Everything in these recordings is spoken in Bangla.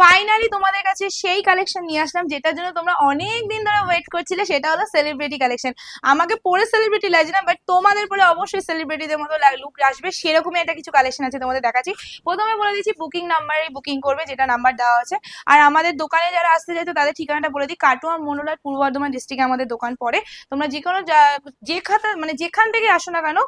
ফাইনালি তোমাদের কাছে সেই কালেকশন নিয়ে আসলাম যেটার জন্য তোমরা অনেক দিন ধরে ওয়েট করছিলে, সেটা হলো সেলিব্রিটি কালেকশন। আমাকে পরে সেলিব্রিটি লাগছে না, বাট তোমাদের পরে অবশ্যই সেলিব্রিটিদের মতো লুক আসবে, সেরকমই একটা কিছু কালেকশন আছে তোমাদের দেখাচ্ছি। প্রথমে বলে দিচ্ছি বুকিং নাম্বারে বুকিং করবে, যেটা নাম্বার দেওয়া আছে। আর আমাদের দোকানে যারা আসতে চাইতো তাদের ঠিকানাটা বলে দিই, কাটোয়া মনোলার পূর্ব বর্ধমান ডিস্ট্রিক্টে আমাদের দোকান পড়ে। তোমরা যে কোনো যেখান থেকে আসো না কেন,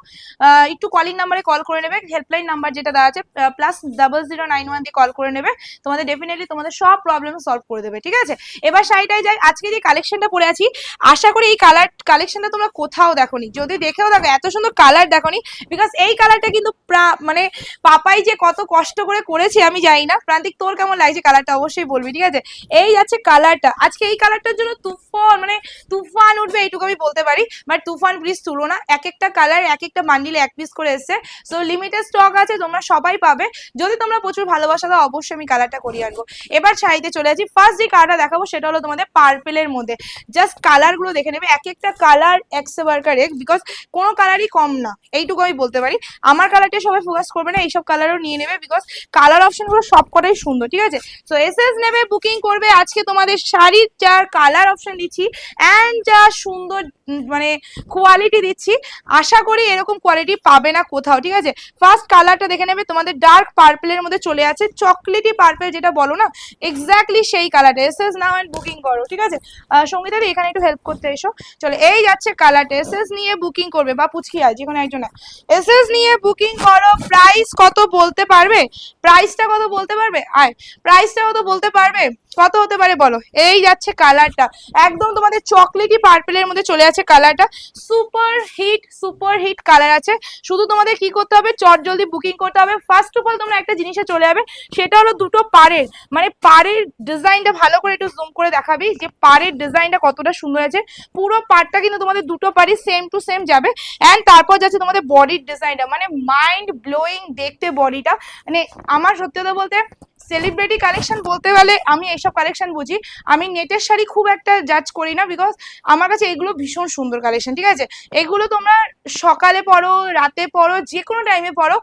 একটু কলিং নাম্বারে কল করে নেবে, হেল্পলাইন নাম্বার যেটা দেওয়া আছে +0091 দিয়ে কল করে নেবে। তোমাদের ডেফিনেটলি তোমাদের সব প্রবলেম সলভ করে দেবে, ঠিক আছে। এবার শাড়িটাই যাই, আজকে যে কালেকশনটা পরে আছি, আশা করি এই কালেকশনটা তোমরা কোথাও দেখোনি, যদি দেখেও দেখো এত সুন্দর কালার দেখোনি, বিকজ এই কালারটা কিন্তু মানে পাপাই যে কত কষ্ট করে করেছে আমি জানি না। প্রান্তিক তোর কেমন লাগছে কালারটা অবশ্যই বলবি, ঠিক আছে। এই যাচ্ছে কালারটা, আজকে এই কালারটার জন্য তুফান উঠবে এইটুকু আমি বলতে পারি, বাট তুফান প্লিজ তুলো না। এক একটা কালার এক একটা বান্ডিলে এক পিস করে এসছে, সো লিমিটেড স্টক আছে, তোমরা সবাই পাবে। যদি তোমরা প্রচুর ভালোবাসা দাও অবশ্যই আমি কালারটা করিয়ে আনবো। এবার শাড়িতে চলে আসি, ফার্স্ট যে কালারটা দেখাবো সেটা হলো তোমাদের পার্পেলের মধ্যে। জাস্ট কালার গুলো দেখে নেবে, এক একটা কালার এক্সে বার্কার এক, বিকজ কোনো কালারই কম না, এইটুকু আমি বলতে পারি। আমার কালারটা সবাই ফোকাস করবে না, এইসব কালারও নিয়ে নেবে, বিকজ কালার অপশন গুলো সবকটাই সুন্দর, ঠিক আছে। সো এসএস নেবে, বুকিং করবে। আজকে তোমাদের শাড়ির যার কালার অপশন দিচ্ছি অ্যান্ড যা সুন্দর মানে কোয়ালিটি দিচ্ছি, আশা করি এরকম কোয়ালিটি পাবে না কোথাও, ঠিক আছে। ফার্স্ট কালারটা দেখে নেবে, তোমাদের ডার্ক পার্পেলের মধ্যে চলে আছে, চকলেটি পার্পেল যেটা বলো না, এক্স্যাক্টলি সেই কালারটা। এসএস নাও এন্ড বুকিং করো, ঠিক আছে। সঙ্গীতা এখানে একটু হেল্প করতে এসো, চলো। এই যাচ্ছে কালারটা, এসএস নিয়ে বুকিং করবে বা পুচকি আছে যে কোনো একজন, এসএস নিয়ে বুকিং করো। প্রাইস কত বলতে পারবে? প্রাইসটা কত বলতে পারবে? প্রাইসটা কত বলতে পারবে? কত হতে পারে বলো? এই যাচ্ছে কালারটা, একদম তোমাদের চকলেটি পার্পেলের মধ্যে চলে আছে কালারটা, সুপার হিট কালার আছে। শুধু তোমাদের কি করতে হবে, চট জলদি বুকিং করতে হবে। ফার্স্ট অফ অল তোমরা একটা জিনিসে চলে যাবে, সেটা হলো দুটো পাড়ের, মানে পাড়ের ডিজাইনটা ভালো করে একটু জুম করে দেখাবি যে পাড়ের ডিজাইনটা কতটা সুন্দর আছে। পুরো পাড়টা কিন্তু তোমাদের দুটো পাড়ি সেম টু সেম যাবে। অ্যান্ড তারপর যাচ্ছে তোমাদের বডির ডিজাইনটা, মানে মাইন্ড ব্লোয়িং দেখতে বডিটা। মানে আমার সত্যি কথা বলতে সেলিব্রিটি কালেকশন বলতে গেলে আমি এইসব কালেকশন বুঝি। আমি নেটের শাড়ি খুব একটা জাজ করি না, বিকজ আমার কাছে এগুলো ভীষণ সুন্দর কালেকশন, ঠিক আছে। এগুলো তোমরা সকালে পরো, রাতে পরো, যে কোনো টাইমে পরো,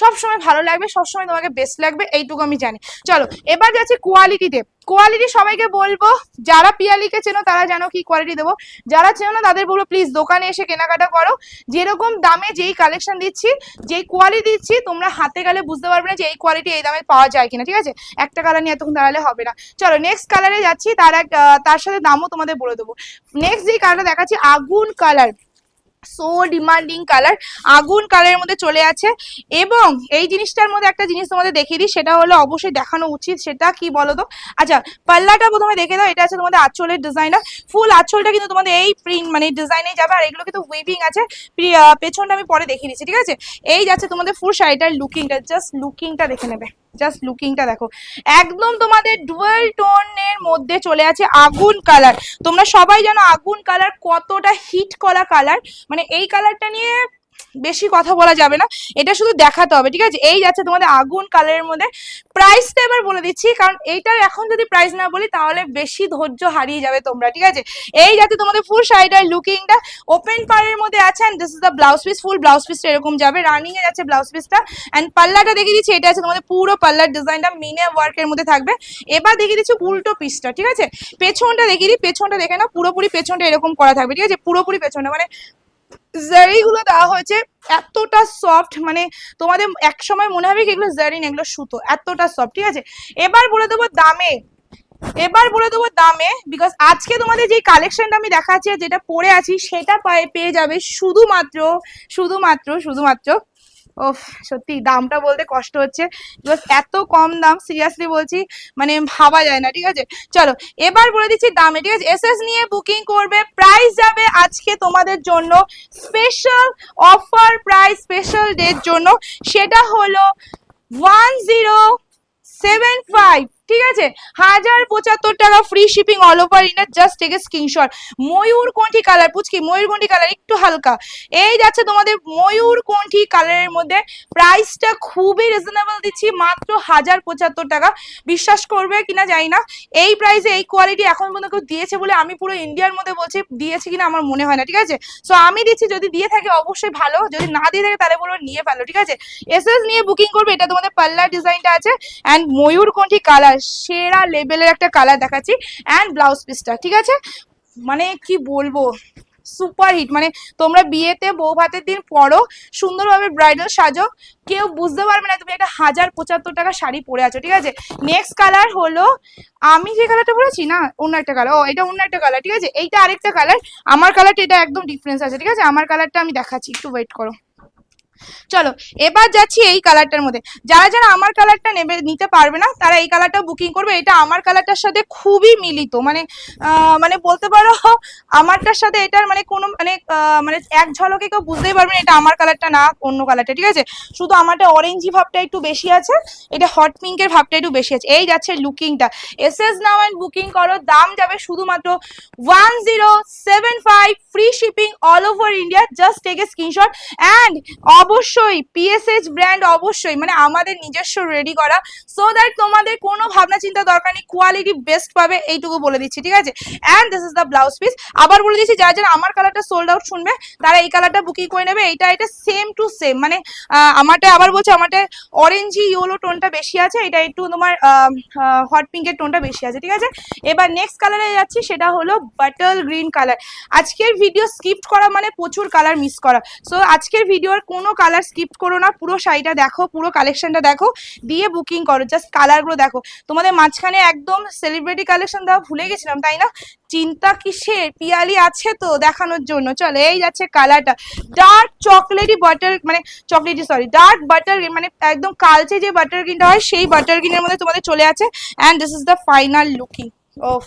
সবসময় ভালো লাগবে, সবসময় তোমাকে বেস্ট লাগবে, এইটুকু আমি জানি। চলো এবার যাচ্ছি কোয়ালিটিতে। কোয়ালিটি সবাইকে বলবো, যারা পিয়ালিকে চেনো তারা জানো কি কোয়ালিটি দেবো, যারা চেনো না তাদের বলবো প্লিজ দোকানে এসে কেনাকাটা করো। যেরকম দামে যেই কালেকশন দিচ্ছি, যেই কোয়ালিটি দিচ্ছি, তোমরা হাতে গেলে বুঝতে পারবে না যে এই কোয়ালিটি এই দামে পাওয়া যায় কিনা, ঠিক আছে। একটা কালার নিয়ে এতক্ষণ দাঁড়ালে হবে না। চলো নেক্সট কালারে যাচ্ছি, তার সাথে দামও তোমাদের বলে দেবো। নেক্সট যে কালারটা দেখাচ্ছি, আগুন কালার, সো ডিমান্ডিং কালার, আগুন কালারের মধ্যে চলে আছে। এবং এই জিনিসটার মধ্যে একটা জিনিস তোমাদের দেখিয়ে দিই, সেটা হলো অবশ্যই দেখানো উচিত, সেটা কি বলো তো। আচ্ছা, পাল্লাটা প্রথমে দেখে দাও, এটা আছে তোমাদের আঁচলের ডিজাইনটা। ফুল আঁচলটা কিন্তু তোমাদের এই প্রিন্ট মানে ডিজাইনে যাবে, আর এগুলো কিন্তু উইভিং আছে। পেছনটা আমি পরে দেখিয়ে দিচ্ছি, ঠিক আছে। এই যাচ্ছে তোমাদের ফুল শাড়িটার লুকিংটা, জাস্ট লুকিংটা দেখে নেবে, জাস্ট লুকিংটা দেখো, একদম তোমাদের ডুয়াল টোনের মধ্যে চলে আছে আগুন কালার। তোমরা সবাই জানো আগুন কালার কতটা হিট করা কালার, মানে এই কালারটা নিয়ে বেশি কথা বলা যাবে না, এটা শুধু দেখাতে হবে, ঠিক আছে। এই যাচ্ছে তোমাদের আগুন কালারের মধ্যে। প্রাইসটা এবার বলে দিচ্ছি, কারণ এইটার এখন যদি প্রাইস না বলি তাহলে বেশি ধৈর্য হারিয়ে যাবে তোমরা, ঠিক আছে। এই যাচ্ছে তোমাদের ফুল শাড়িটার লুকিংটা, ওপেন পাড়ের মধ্যে আছে, and this is the blouse piece. Full blouse পিসটা এরকম যাবে, রানিং এ যাচ্ছে ব্লাউজ পিসটা। এন্ড পাল্লাটা দেখিয়ে দিচ্ছি, এটা আছে তোমাদের পুরো পাল্লার ডিজাইনটা মিনে ওয়ার্কের মধ্যে থাকবে। এবার দেখিয়ে দিচ্ছি উল্টো পিসটা, ঠিক আছে। পেছনটা দেখিয়ে দিই, পেছনটা দেখে না, পুরোপুরি পেছনটা এরকম করা থাকবে, ঠিক আছে। পুরোপুরি পেছনটা মানে জারিগুলো দেওয়া হয়েছে এতটা সফট, মানে তোমাদের এক সময় মনে হবে কি এগুলো জারি না, এগুলো সুতো, এতটা সফট, ঠিক আছে। এবার বলে দেবো দামে, বিকজ আজকে তোমাদের যে কালেকশনটা আমি দেখাচ্ছি, যেটা পরে আছি, সেটা পেয়ে যাবে শুধুমাত্র ওফ, সত্যি দামটা বলতে কষ্ট হচ্ছে, বিকজ এত কম দাম, সিরিয়াসলি বলছি, মানে ভাবা যায় না, ঠিক আছে। চলো এবার বলে দিচ্ছি দামে, ঠিক আছে। এসএস নিয়ে বুকিং করবে। প্রাইস যাবে আজকে তোমাদের জন্য স্পেশাল অফার প্রাইস, স্পেশাল ডের জন্য, সেটা হলো 1075, ঠিক আছে। 1075 টাকা, free shipping all over India, just take a screenshot. ময়ূরকণ্ঠী কালার, পুচকি ময়ূরকণ্ঠী কালার একটু হালকা, এই যাচ্ছে তোমাদের ময়ূরকণ্ঠী কালারের মধ্যে। প্রাইসটা খুবই রিজনেবল দিচ্ছি, মাত্র 1075 টাকা। বিশ্বাস করবে কিনা জানি না, এই প্রাইসে এই কোয়ালিটি এখন পর্যন্ত কেউ দিয়েছে বলে আমি পুরো ইন্ডিয়ার মধ্যে বলছি, দিয়েছে কিনা আমার মনে হয় না, ঠিক আছে। সো আমি দিচ্ছি, যদি দিয়ে থাকে অবশ্যই ভালো, যদি না দিয়ে থাকে তাহলে বলবো নিয়ে ফেলো, ঠিক আছে। এসএস নিয়ে বুকিং করবে। এটা তোমাদের পাল্লার ডিজাইনটা আছে, অ্যান্ড ময়ূরকণ্ঠী কালার, সেরা লেভেলের একটা কালার দেখাচ্ছি অ্যান্ড ব্লাউজ পিসটা, ঠিক আছে? মানে কি বলবো, সুপার হিট। মানে তোমরা বিয়েতে বউ ভাতের দিন পরো, সুন্দরভাবে ব্রাইডাল সাজো, কেউ বুঝতে পারবে না তুমি একটা 1075 টাকা শাড়ি পরে আছো, ঠিক আছে? নেক্সট কালার হলো, আমি যে কালারটা পরেছি না, অন্য একটা কালার, ও এটা অন্য একটা কালার, ঠিক আছে? এইটা আরেকটা কালার, আমার কালারটা এটা একদম ডিফারেন্স আছে, ঠিক আছে? আমার কালারটা আমি দেখাচ্ছি, একটু ওয়েট করো। চলো এবার যাচ্ছি এই কালারটার মধ্যে। যারা যারা আমার কালারটা নিতে পারবে না তারা এই কালারটা বুকিং করবে। এটা আমার কালারটার সাথে খুবই মিলিত, মানে মানে বলতে পারো আমারটার সাথে এটার মানে কোনো মানে মানে এক ঝলকে কেউ বুঝতেই পারবে না এটা আমার কালারটা না অন্য কালারটা, ঠিক আছে? শুধু আমারটা অরেঞ্জি ভাবটা একটু বেশি আছে, এটা হট পিঙ্কের ভাবটা একটু বেশি আছে। এই যাচ্ছে লুকিংটা। এসএস নাও এন্ড বুকিং করো, দাম যাবে শুধুমাত্র 1075, free shipping all over India. Just take a screenshot and অবশ্যই পিএসএইচ ব্র্যান্ড, অবশ্যই মানে আমাদের নিজস্ব রেডি করা, সো দ্যাট তোমাদের কোনো ভাবনা চিন্তা দরকার নেই, কোয়ালিটি বেস্ট পাবে, এইটুকু বলে দিচ্ছি, ঠিক আছে? And this is the blouse piece. আবার বলে দিচ্ছি, যারা যারা আমার কালারটা সোল্ড আউট শুনবে তারা এই কালারটা বুকিং করে নেবে। এটা এটা সেম টু সেম, মানে আমারটা আবার বলছি, আমারটা অরেঞ্জি ইয়েলো টোনটা বেশি আছে, এটা একটু তোমার হট পিঙ্কের টোনটা বেশি আছে, ঠিক আছে? এবার নেক্সট কালারে যাচ্ছি, সেটা হলো বাটল গ্রিন কালার। আজকের ভিডিও স্কিপ করা মানে প্রচুর কালার মিস করা, সো আজকের ভিডিওর কোনো কালার স্কিপ করো না, পুরো শাড়িটা দেখো, পুরো কালেকশনটা দেখো, দিয়ে বুকিং করো। জাস্ট কালারগুলো দেখো। তোমাদের মাঝখানে একদম সেলিব্রিটি কালেকশন দেওয়া ভুলে গেছিলাম, তাই না? চিন্তা কিসের, পিয়ালি আছে তো দেখানোর জন্য। চলো এই যাচ্ছে কালারটা, ডার্ক চকলেটি বাটার, মানে চকলেটি সরি ডার্ক বাটার, মানে একদম কালচে যে বাটার গ্রিনটা হয় সেই বাটার গ্রিনের মধ্যে তোমাদের চলে আছে। And this is the final looking. ওফ,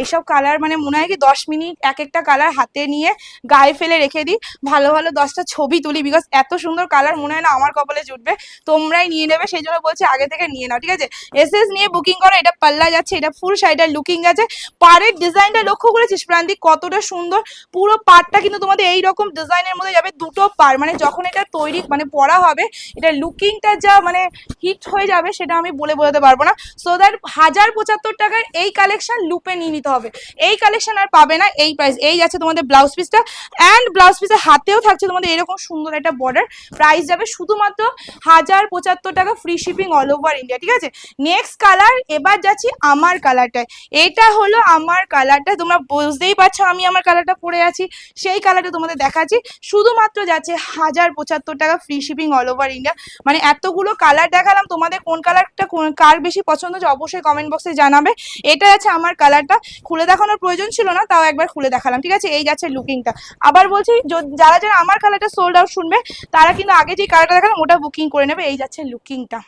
এইসব কালার মানে মনে হয় কি 10 মিনিট এক একটা কালার হাতে নিয়ে গায়ে ফেলে রেখে দিই, ভালো ভালো 10টা ছবি তুলি, বিকজ এত সুন্দর কালার মনে হয় না আমার কপালে জুটবে। তোমরাই নিয়ে নেবে, সেই জন্য বলছি আগে থেকে নিয়ে নাও, ঠিক আছে? এসএস নিয়ে বুকিং করো। এটা পাল্লা যাচ্ছে, এটা ফুল শাড়িটার লুকিং আছে। পাড়ের ডিজাইনটা লক্ষ্য করেছিস প্রান্তিক কতটা সুন্দর? পুরো পাড়টা কিন্তু তোমাদের এইরকম ডিজাইনের মধ্যে যাবে, দুটো পাড়, মানে যখন এটা তৈরি মানে পরা হবে এটা লুকিংটা যা মানে হিট হয়ে যাবে সেটা আমি বলে বোঝাতে পারবো না। সো দ্যাট 1075 টাকার এই কালেকশন লুপে নিয়ে নিতে হবে, এই কালেকশন আর পাবে না এই প্রাইস। এই যাচ্ছে তোমাদের ব্লাউজ পিসটা, অ্যান্ড ব্লাউজ পিসের হাতেও থাকছে তোমাদের এরকম সুন্দর একটা বর্ডার। প্রাইস যাবে শুধুমাত্র 1075 টাকা, free shipping all over India, ঠিক আছে? নেক্সট কালার, এবার যাচ্ছি আমার কালারটায়। এটা হলো আমার কালারটা, তোমরা বুঝতেই পারছো আমি আমার কালারটা পরে আছি, সেই কালারটা তোমাদের দেখাচ্ছি। শুধুমাত্র যাচ্ছে 1075 টাকা, free shipping all over India. মানে এতগুলো কালার দেখালাম, তোমাদের কোন কালারটা কার বেশি পছন্দ হচ্ছে অবশ্যই কমেন্ট বক্সে জানাবে। এটা আছে আমার কালারটা, খুলে দেখানোর প্রয়োজন ছিল না, তাও একবার খুলে দেখালাম, ঠিক আছে? এই যাচ্ছে লুকিংটা। আবার বলছি, যারা যারা আমার কালারটা সোল্ড আউট শুনবে তারা কিন্তু আগে যে কালারটা দেখালাম ওটা বুকিং করে নেবে। এই যাচ্ছে লুকিংটা,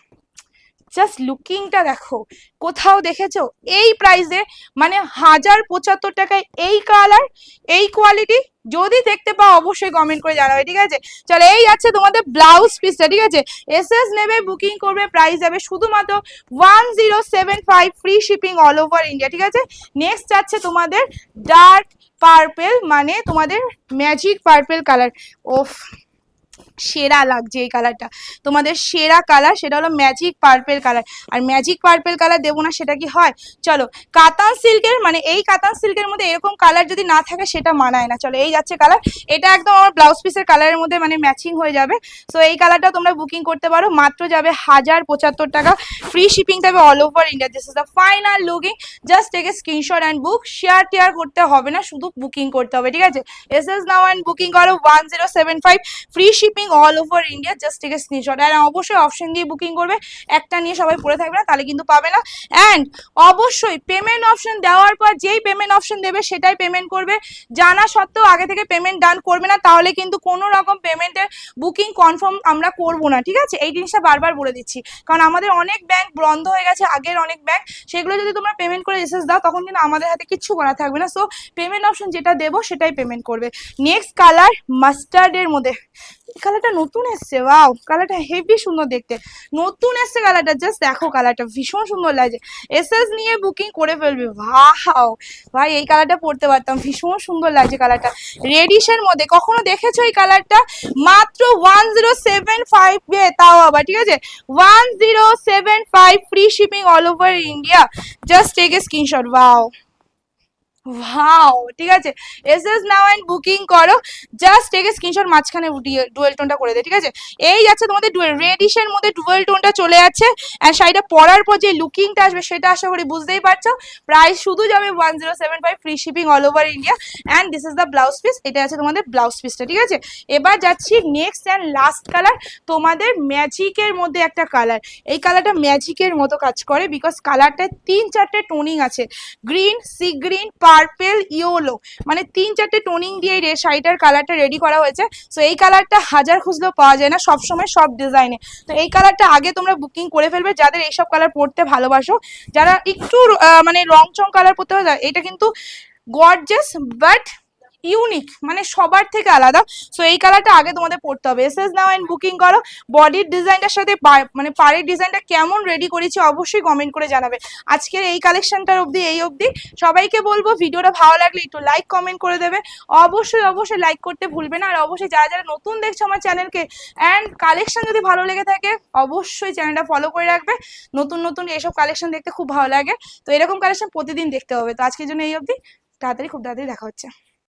জাস্ট লুকিংটা দেখো, কোথাও দেখেছো এই প্রাইসে? মানে 1075 টাকায় এই কালার, এই কোয়ালিটি? যদি দেখতে পাও অবশ্যই কমেন্ট করে জানাবে, ঠিক আছে? চলো এই যাচ্ছে তোমাদের ব্লাউজ পিসটা, ঠিক আছে? এসএস নেবে, বুকিং করবে, প্রাইস যাবে শুধুমাত্র 1075, free shipping all over India, ঠিক আছে? নেক্সট যাচ্ছে তোমাদের ডার্ক পার্পেল, মানে তোমাদের ম্যাজিক পার্পেল কালার। ওফ, সেরা লাগছে এই কালারটা, তোমাদের সেরা কালার, সেটা হলো ম্যাজিক পার্পেল কালার। আর ম্যাজিক পার্পেল কালার দেবো না সেটা কি হয়? চলো কাতান সিল্কের, মানে এই কাতান সিল্কের মধ্যে এরকম কালার যদি না থাকে সেটা মানায় না। চলো এই যাচ্ছে কালার, এটা একদম আমার ব্লাউজ পিসের কালারের মধ্যে মানে ম্যাচিং হয়ে যাবে। সো এই কালারটা তোমরা বুকিং করতে পারো, মাত্র যাবে 1075 টাকা, ফ্রি শিপিং যাবে all over India. This is the final looking. Just take a screenshot and book, share টেয়ার করতে হবে না, শুধু বুকিং করতে হবে, ঠিক আছে? এসএস নাও অ্যান্ড বুকিং করো, 1075, free shipping all over India. Just take a screenshot, আর অবশ্যই অপশন দিয়ে বুকিং করবে, একটা নিয়ে সবাই পড়ে থাকবে না, তাহলে কিন্তু পাবে না। অ্যান্ড অবশ্যই পেমেন্ট অপশন দেওয়ার পর যেই পেমেন্ট অপশন দেবে সেটাই পেমেন্ট করবে, জানা সত্ত্বেও আগে থেকে পেমেন্ট ডান করবে না, তাহলে কিন্তু কোনো রকম পেমেন্টের বুকিং কনফার্ম আমরা করবো না, ঠিক আছে? এই জিনিসটা বারবার বলে দিচ্ছি, কারণ আমাদের অনেক ব্যাংক বন্ধ হয়ে গেছে, আগের অনেক ব্যাংক, সেগুলো যদি তোমরা পেমেন্ট করে এসএস দাও তখন কিন্তু আমাদের হাতে কিচ্ছু করা থাকবে না। সো পেমেন্ট অপশন যেটা দেবো সেটাই পেমেন্ট করবে। নেক্সট কালার মাস্টার্ডের মধ্যে, কালারটা নতুন এসছে, ওয়াও কালারটা হেভি সুন্দর দেখতে, নতুন এসছে কালারটা, জাস্ট দেখো কালারটা ভীষণ সুন্দর লাগছে। এসএস নিয়ে বুকিং করে ফেলবে। ওয়াও ভাই, এই কালারটা পরতে পারতাম, ভীষণ সুন্দর লাগছে কালারটা, রেডিশের মধ্যে। কখনো দেখেছো এই কালারটা? মাত্র 1075 এ, তাও আবার, ঠিক আছে? 1075, free shipping all over India. Just take a screenshot. Wow, wow, ঠিক আছে, এসএস নাও এন্ড বুকিং করো। জাস্ট টেক এ স্ক্রিনশট, মাঝখানে ডুয়েল টোনটা করে দে, ঠিক আছে। এই যাচ্ছে তোমাদের ডুয়েল রেডিশের মধ্যে ডুয়েল টোনটা চলে যাচ্ছে। এন্ড শাড়িটা পরার পর যে লুকিংটা আসবে সেটা আশা করি বুঝতেই পারছো। প্রাইস শুধু যাবে 1075, free shipping all over India. And this is the blouse piece, এটা আছে তোমাদের ব্লাউজ পিসটা, ঠিক আছে। এবার যাচ্ছি নেক্সট অ্যান্ড লাস্ট কালার, তোমাদের ম্যাজিকের মধ্যে একটা কালার। এই কালারটা ম্যাজিকের মতো কাজ করে, বিকজ কালারটা 3-4টে টোনিং আছে, green, sea green, purple, yellow, মানে 3-4টে টোনিং দিয়ে এই শাড়িটার কালারটা রেডি করা হয়েছে। সো এই কালারটা হাজার খুঁজলেও পাওয়া যায় না সবসময় সব ডিজাইনে। তো এই কালারটা আগে তোমরা বুকিং করে ফেলবে যাদের এইসব কালার পরতে ভালোবাসো, যারা একটু মানে রং চং কালার পরতে হয়, এটা কিন্তু গর্জাস বাট ইউনিক, মানে সবার থেকে আলাদা। সো এই কালারটা আগে তোমাদের পড়তে হবে। এসএস নাও এন্ড বুকিং করো। বডির ডিজাইনটার সাথে মানে পাড়ের ডিজাইনটা কেমন রেডি করেছি অবশ্যই কমেন্ট করে জানাবে। আজকের এই কালেকশনটার অবধি এই অবধি। সবাইকে বলবো ভিডিওটা ভালো লাগলে একটু লাইক কমেন্ট করে দেবে, অবশ্যই অবশ্যই লাইক করতে ভুলবে না। আর অবশ্যই যারা যারা নতুন দেখছো আমার চ্যানেলকে, অ্যান্ড কালেকশন যদি ভালো লেগে থাকে অবশ্যই চ্যানেলটা ফলো করে রাখবে। নতুন নতুন এসব কালেকশন দেখতে খুব ভালো লাগে, তো এরকম কালেকশন প্রতিদিন দেখতে হবে। তো আজকের জন্য এই অবধি, খুব তাড়াতাড়ি দেখা হচ্ছে।